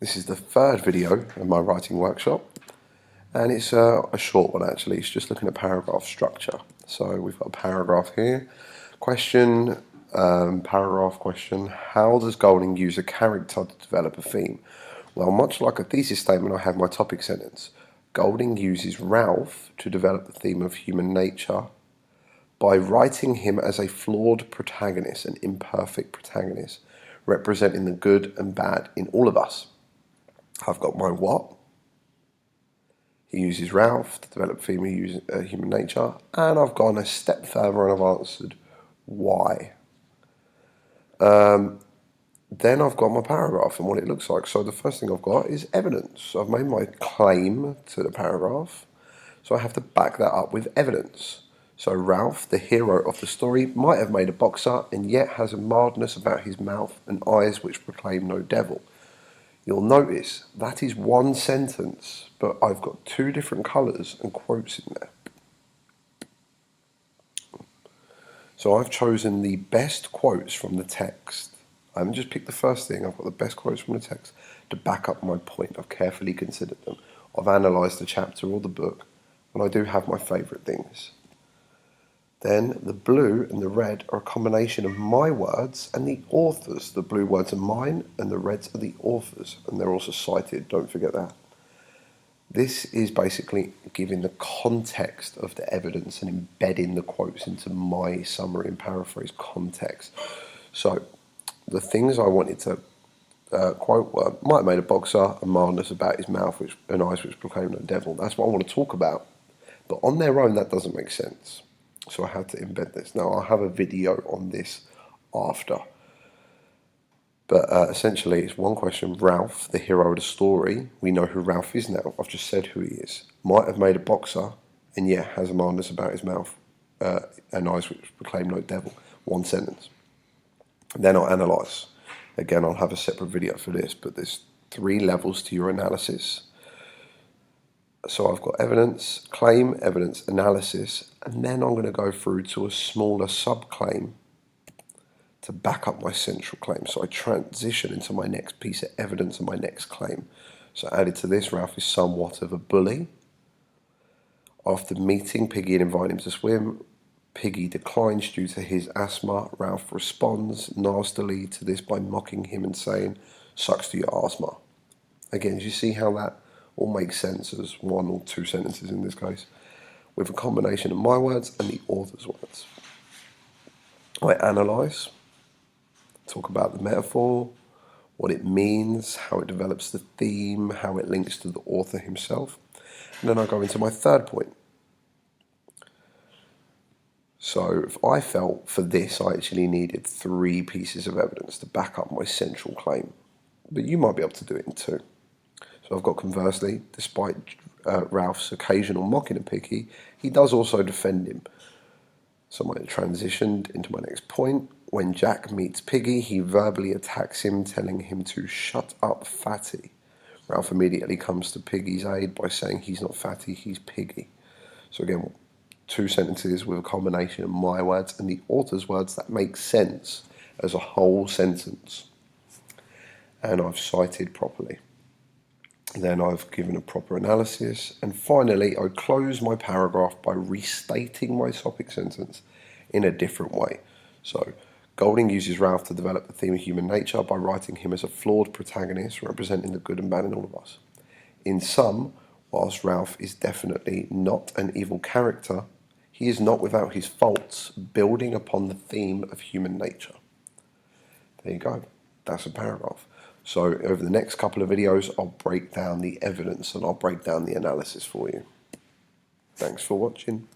This is the third video of my writing workshop, and it's a short one actually. It's just looking at paragraph structure. So we've got a paragraph here. Question, paragraph question. How does Golding use a character to develop a theme? Well, much like a thesis statement, I have my topic sentence. Golding uses Ralph to develop the theme of human nature by writing him as a flawed protagonist, an imperfect protagonist, representing the good and bad in all of us. I've got my what. He uses Ralph to develop the theme of human nature, and I've gone a step further and I've answered why. Then I've got my paragraph and what it looks like. So the first thing I've got is evidence. I've made my claim to the paragraph, so I have to back that up with evidence. So Ralph, the hero of the story, might have made a boxer and yet has a mildness about his mouth and eyes which proclaim no devil. You'll notice that is one sentence, but I've got two different colours and quotes in there. So I've chosen the best quotes from the text. I haven't just picked the first thing, I've got the best quotes from the text to back up my point. I've carefully considered them. I've analysed the chapter or the book, and I do have my favourite things. Then the blue and the red are a combination of my words and the author's. The blue words are mine and the reds are the author's, and they're also cited, don't forget that. This is basically giving the context of the evidence and embedding the quotes into my summary and paraphrase context. So the things I wanted to quote were, might have made a boxer, a mildness about his mouth and eyes which proclaim no devil. That's what I want to talk about. But on their own, that doesn't make sense. So I had to embed this. Now, I'll have a video on this after. But essentially, it's one question. Ralph, the hero of the story, we know who Ralph is now. I've just said who he is. Might have made a boxer, and yet has a mildness about his mouth and eyes which proclaim no devil. One sentence. Then I'll analyse. Again, I'll have a separate video for this, but there's 3 levels to your analysis. So I've got evidence, claim, evidence, analysis, and then I'm going to go through to a smaller subclaim to back up my central claim. So I transition into my next piece of evidence and my next claim. So added to this, Ralph is somewhat of a bully. After meeting Piggy and inviting him to swim, Piggy declines due to his asthma. Ralph responds nastily to this by mocking him and saying, "Sucks to your asthma." Again, do you see how that all makes sense as 1 or 2 sentences in this case, with a combination of my words and the author's words. I analyse, talk about the metaphor, what it means, how it develops the theme, how it links to the author himself, and then I go into my third point. So if I felt for this I actually needed 3 pieces of evidence to back up my central claim, but you might be able to do it in 2. So I've got conversely, despite Ralph's occasional mocking of Piggy, he does also defend him. So I transitioned into my next point. When Jack meets Piggy, he verbally attacks him, telling him to shut up, fatty. Ralph immediately comes to Piggy's aid by saying he's not fatty, he's Piggy. So again, 2 sentences with a combination of my words and the author's words that make sense as a whole sentence. And I've cited properly. Then I've given a proper analysis, and finally I close my paragraph by restating my topic sentence in a different way. So Golding uses Ralph to develop the theme of human nature by writing him as a flawed protagonist representing the good and bad in all of us. In sum, whilst Ralph is definitely not an evil character, he is not without his faults, building upon the theme of human nature. There you go. That's a paragraph. So over the next couple of videos, I'll break down the evidence and I'll break down the analysis for you. Thanks for watching.